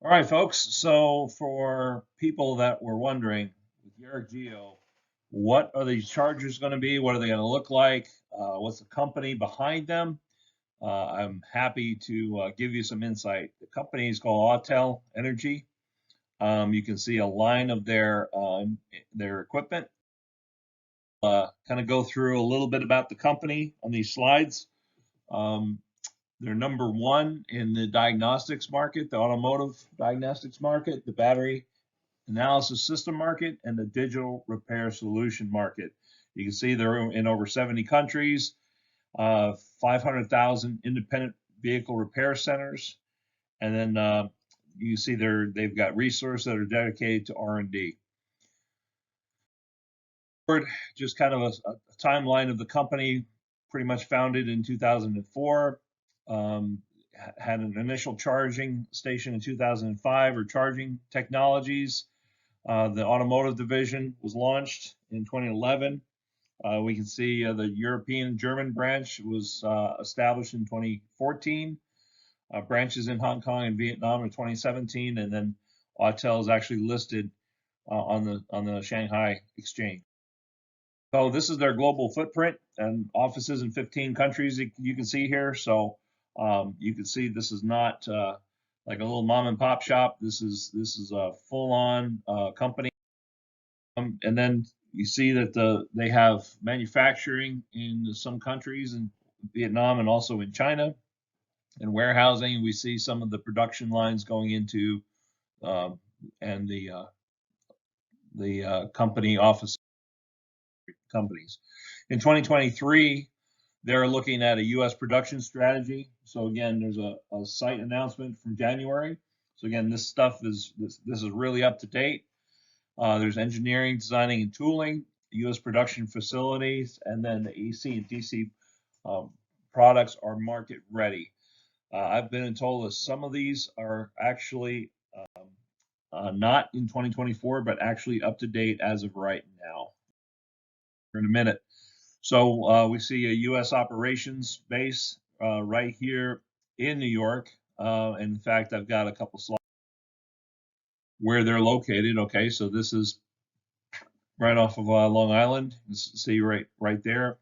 All right, folks. So for people that were wondering, with Yereq Geo, what are these chargers going to be? What are they going to look like? What's the company behind them? I'm happy to give you some insight. The company is called Autel Energy. You can see a line of their equipment. Kind of go through a little bit about the company on these slides. Um, they're number one in the diagnostics market, the automotive diagnostics market, the battery analysis system market, and the digital repair solution market. You can see they're in over 70 countries, 500,000 independent vehicle repair centers, and then you see they've got resources that are dedicated to R&D. Just kind of a timeline of the company, pretty much founded in 2004. Had an initial charging station in 2005 or charging technologies. The automotive division was launched in 2011. We can see the European German branch was established in 2014. Branches in Hong Kong and Vietnam in 2017, and then Autel is actually listed on the Shanghai Exchange. So this is their global footprint and offices in 15 countries. You can see here. So you can see this is not like a little mom and pop shop. This is a full-on company. And then you see that they have manufacturing in some countries in Vietnam and also in China. And warehousing, we see some of the production lines going into and the company office companies. In 2023, they're looking at a U.S. production strategy. So again, there's a site announcement from January. So again, this stuff this is really up to date. There's engineering, designing, and tooling, U.S. production facilities, and then the AC and DC products are market ready. I've been told that some of these are actually not in 2024, but actually up to date as of right now. In a minute. So we see a U.S. operations base right here in New York. In fact, I've got a couple slides where they're located. Okay, so this is right off of Long Island. You see right there.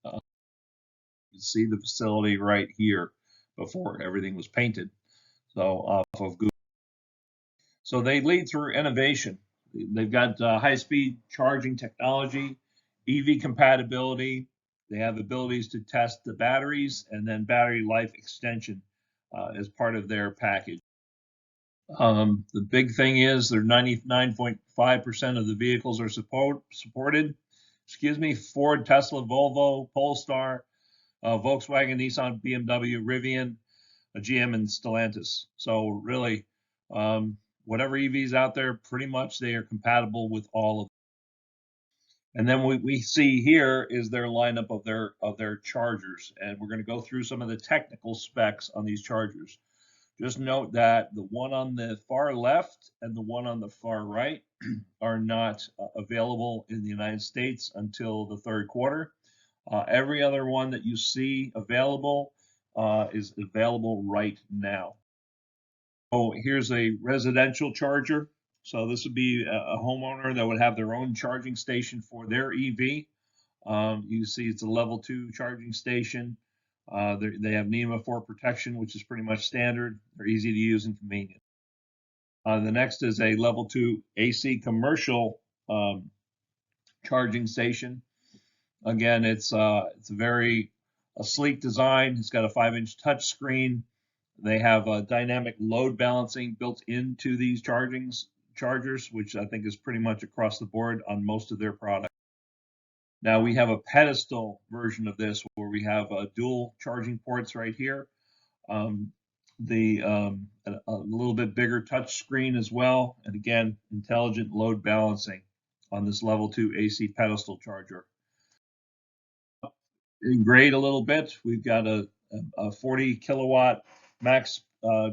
You see the facility right here before everything was painted. So off of Google. So they lead through innovation. They've got high-speed charging technology, EV compatibility. They have abilities to test the batteries and then battery life extension as part of their package. The big thing is they're 99.5% of the vehicles are supported. Excuse me, Ford, Tesla, Volvo, Polestar, Volkswagen, Nissan, BMW, Rivian, GM, and Stellantis. So really, whatever EVs out there, pretty much they are compatible with all of them. And then what we see here is their lineup of their chargers, and we're going to go through some of the technical specs on these chargers. Just note that the one on the far left and the one on the far right are not available in the United States until the third quarter. Every other one that you see available is available right now. Oh, here's a residential charger. So this would be a homeowner that would have their own charging station for their EV. You see it's a level 2 charging station. They have NEMA 4 protection, which is pretty much standard. They're easy to use and convenient. The next is a level 2 AC commercial charging station. Again, it's a sleek design. It's got a 5-inch touch screen. They have dynamic load balancing built into these chargers, which I think is pretty much across the board on most of their products. Now we have a pedestal version of this where we have dual charging ports right here. A little bit bigger touch screen as well, and again, intelligent load balancing on this level 2 AC pedestal charger. In grade a little bit, we've got a 40 kilowatt max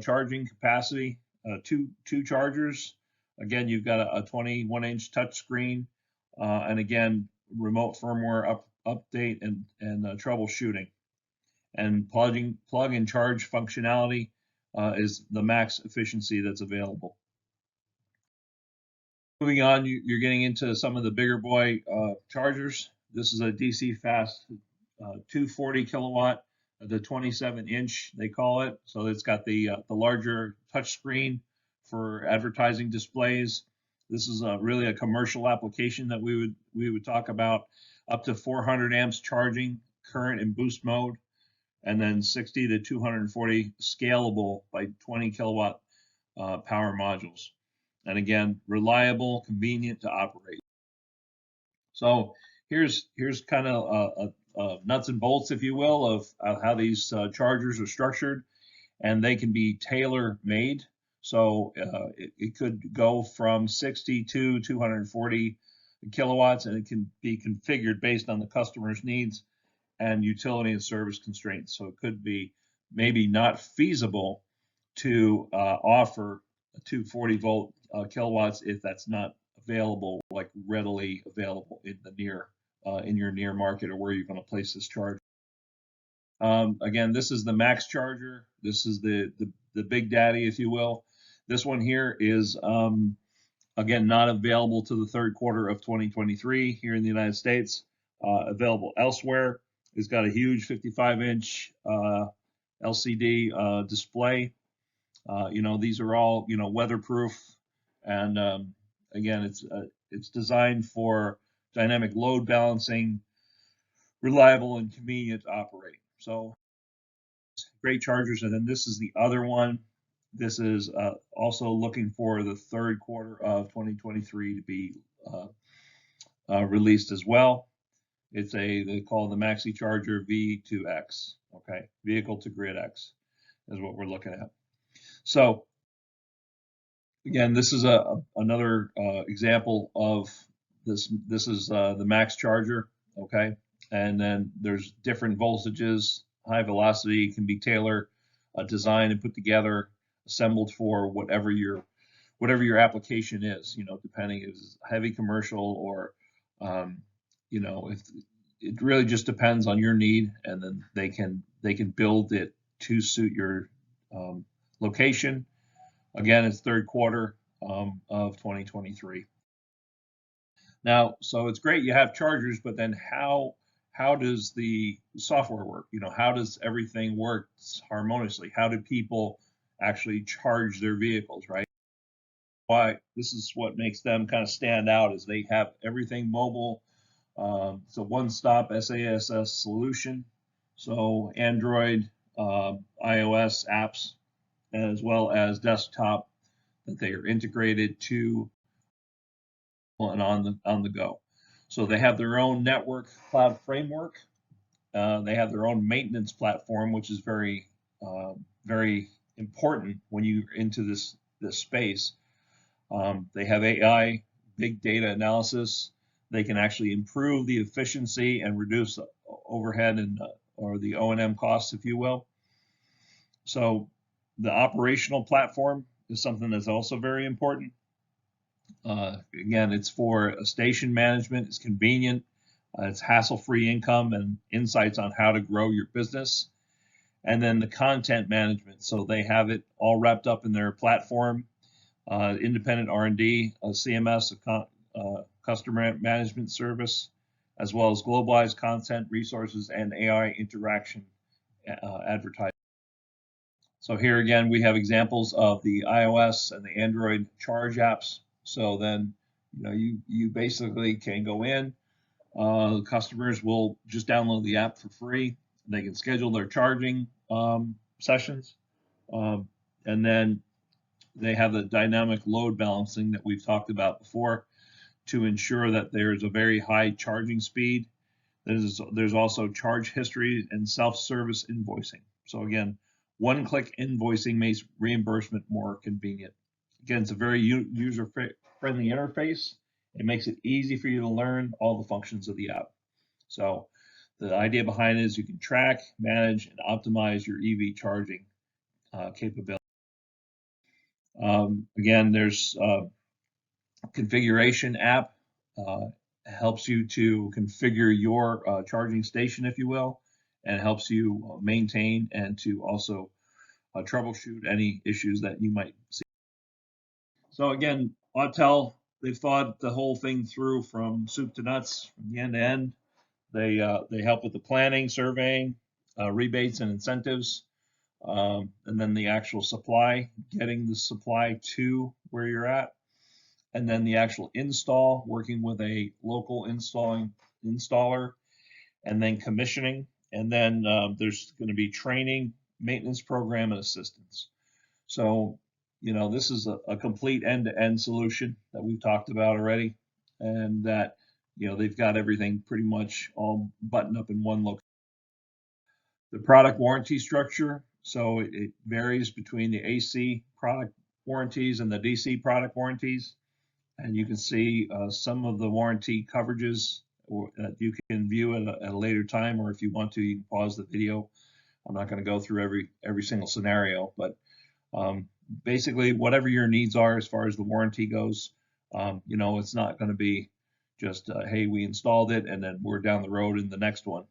charging capacity, two chargers. Again, you've got a 21-inch touch screen, and again, remote firmware update and troubleshooting. And plug and charge functionality is the max efficiency that's available. Moving on, you're getting into some of the bigger boy chargers. This is a DC fast 240 kilowatt, the 27-inch they call it. So it's got the larger touch screen for advertising displays. This is really a commercial application that we would talk about. Up to 400 amps charging, current and boost mode, and then 60 to 240 scalable by 20 kilowatt power modules. And again, reliable, convenient to operate. So here's kind of nuts and bolts, if you will, of how these chargers are structured, and they can be tailor made. So it could go from 60 to 240 kilowatts, and it can be configured based on the customer's needs and utility and service constraints. So it could be maybe not feasible to offer a 240 volt kilowatts if that's not available, like readily available in the in your near market or where you're going to place this charger. Again, this is the max charger. This is the big daddy, if you will. This one here is again not available to the third quarter of 2023 here in the United States. Available elsewhere. It's got a huge 55-inch LCD display. These are all weatherproof, and again, it's designed for dynamic load balancing, reliable and convenient to operate. So great chargers. And then this is the other one. This is also looking for the third quarter of 2023 to be released as well. They call the Maxi Charger V2X. Okay, vehicle to grid X is what we're looking at. So again, this is another example of this. This is the max charger. Okay, and then there's different voltages. High velocity can be tailored, designed and put together, assembled for whatever your application is. Depending if it's heavy commercial or if it really just depends on your need, and then they can build it to suit your location. Again, it's third quarter of 2023. Now, so it's great you have chargers, but then how does the software work? How does everything work harmoniously? How do people actually charge their vehicles, right? Why this is what makes them kind of stand out is they have everything mobile. It's a one-stop SaaS solution. So Android, iOS apps, as well as desktop that they are integrated to and on the go. So they have their own network cloud framework. They have their own maintenance platform, which is very important when you're into this space. They have AI, big data analysis. They can actually improve the efficiency and reduce overhead and or the O&M costs, if you will. So the operational platform is something that's also very important. Again, it's for station management. It's convenient. It's hassle-free income and insights on how to grow your business. And then the content management. So they have it all wrapped up in their platform. Independent R&D, a CMS, customer management service, as well as globalized content resources and AI interaction advertising. So here again, we have examples of the iOS and the Android charge apps. So then, you basically can go in. Customers will just download the app for free. They can schedule their charging sessions, and then they have the dynamic load balancing that we've talked about before to ensure that there's a very high charging speed. There's also charge history and self-service invoicing. So again, one-click invoicing makes reimbursement more convenient. Again, it's a very user-friendly interface. It makes it easy for you to learn all the functions of the app. So the idea behind it is you can track, manage, and optimize your EV charging capability. Again, there's configuration app. Helps you to configure your charging station, if you will, and helps you maintain and to also troubleshoot any issues that you might see. So again, Autel, they've thought the whole thing through from soup to nuts, from the end to end. They help with the planning, surveying, rebates and incentives, and then the actual supply, getting the supply to where you're at, and then the actual install, working with a local installer, and then commissioning, and then there's going to be training, maintenance program, and assistance. So, this is a complete end-to-end solution that we've talked about already, and that, they've got everything pretty much all buttoned up in one location. The product warranty structure, so it varies between the AC product warranties and the DC product warranties. And you can see some of the warranty coverages that you can view at a later time, or if you want to, you can pause the video. I'm not going to go through every single scenario, but basically whatever your needs are as far as the warranty goes, it's not going to be just, hey, we installed it and then we're down the road in the next one.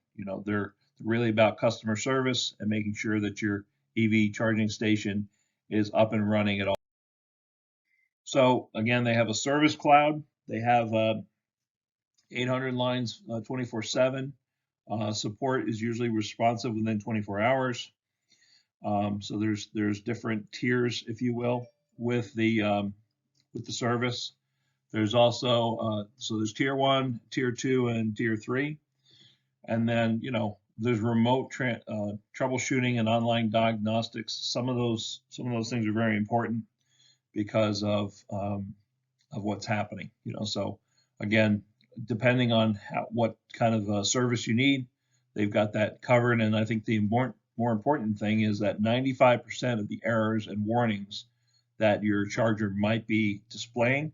They're really about customer service and making sure that your EV charging station is up and running at all. So again, they have a service cloud. They have 800 lines 24/7. Support is usually responsive within 24 hours. So there's different tiers, if you will, with the service. There's also so there's tier 1, tier 2, and tier 3, and then there's remote troubleshooting and online diagnostics. Some of those things are very important because of what's happening. So again, depending on what kind of service you need, they've got that covered. And I think the more important thing is that 95% of the errors and warnings that your charger might be displaying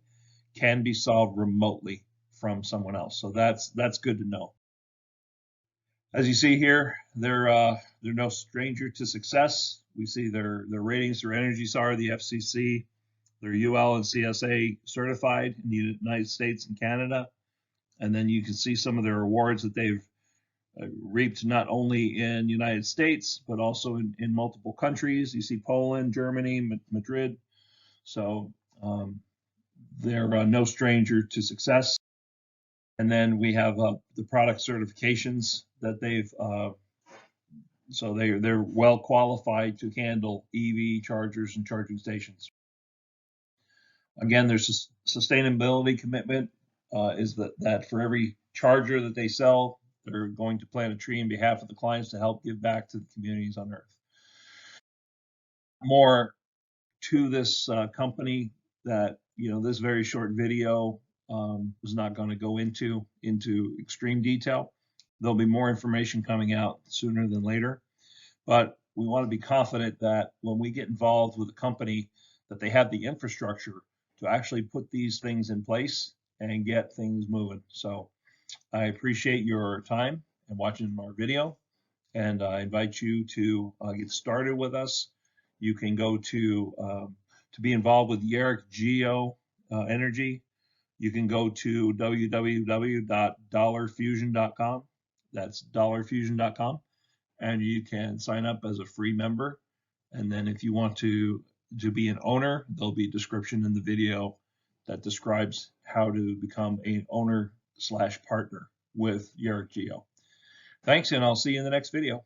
can be solved remotely from someone else. So that's good to know. As you see here, they're no stranger to success. We see their ratings through Energy SAR, the FCC. They're UL and CSA certified in the United States and Canada. And then you can see some of their awards that they've reaped not only in the United States, but also in multiple countries. You see Poland, Germany, Madrid. So they're no stranger to success. And then we have the product certifications that they've, so they're well qualified to handle EV chargers and charging stations. Again, there's a sustainability commitment, is that for every charger that they sell, they're going to plant a tree in behalf of the clients to help give back to the communities on Earth. More to this company that, this very short video was not going to go into extreme detail. There'll be more information coming out sooner than later, but we want to be confident that when we get involved with a company, that they have the infrastructure to actually put these things in place and get things moving. So I appreciate your time and watching our video, and I invite you to get started with us. You can go to be involved with Yereq Geo Energy. You can go to www.dollarfusion.com. That's dollarfusion.com, and you can sign up as a free member. And then if you want to be an owner, there'll be a description in the video that describes how to become an owner/partner with Yereq Geo. Thanks, and I'll see you in the next video.